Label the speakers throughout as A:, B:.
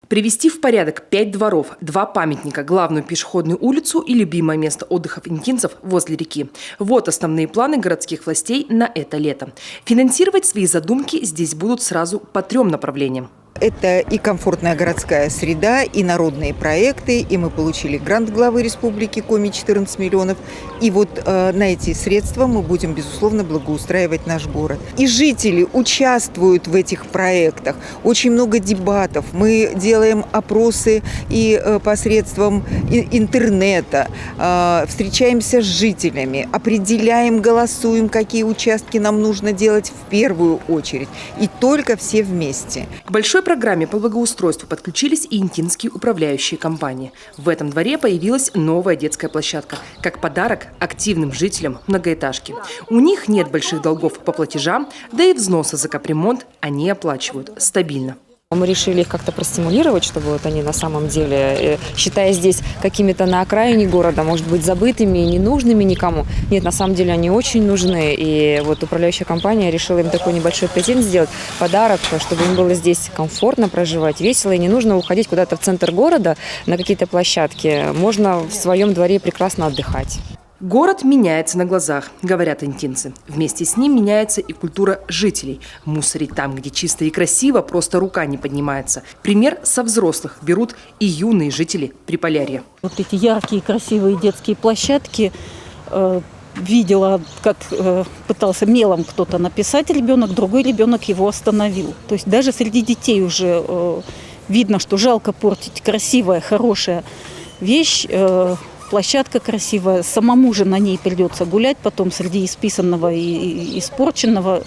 A: Привести в порядок 5 дворов, 2 памятника, главную пешеходную улицу и любимое место отдыха интинцев возле реки. Вот основные планы городских властей на это лето. Финансировать свои задумки здесь будут сразу по 3 направлениям.
B: Это и комфортная городская среда, и народные проекты, и мы получили грант главы республики Коми 14 миллионов. И вот на эти средства мы будем, безусловно, благоустраивать наш город. И жители участвуют в этих проектах. Очень много дебатов. Мы делаем опросы и посредством интернета, встречаемся с жителями, определяем, голосуем, какие участки нам нужно делать в первую очередь. И только все вместе.
A: К большой программе по благоустройству подключились и интинские управляющие компании. В этом дворе появилась новая детская площадка, как подарок активным жителям многоэтажки. У них нет больших долгов по платежам, да и взносы за капремонт они оплачивают стабильно.
C: Мы решили их как-то простимулировать, чтобы вот они на самом деле, считая здесь какими-то на окраине города, может быть, забытыми и ненужными никому. Нет, на самом деле они очень нужны. И вот управляющая компания решила им такой небольшой презент сделать, подарок, чтобы им было здесь комфортно проживать, весело. И не нужно уходить куда-то в центр города на какие-то площадки. Можно в своем дворе прекрасно отдыхать.
A: Город меняется на глазах, говорят интинцы. Вместе с ним меняется и культура жителей. Мусорить там, где чисто и красиво, просто рука не поднимается. Пример со взрослых берут и юные жители Приполярья.
D: Вот эти яркие, красивые детские площадки. Видела, как пытался мелом кто-то написать ребенок, другой ребенок его остановил. То есть даже среди детей уже видно, что жалко портить красивая, хорошая вещь. Площадка красивая, самому же на ней придется гулять, потом среди исписанного и испорченного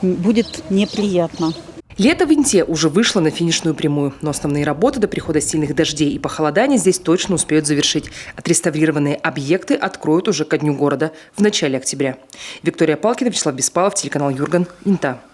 D: будет неприятно.
A: Лето в Инте уже вышло на финишную прямую, но основные работы до прихода сильных дождей и похолодания здесь точно успеют завершить. Отреставрированные объекты откроют уже ко дню города в начале октября. Виктория Палкина, Вячеслав Беспалов, телеканал Юрган, Инта.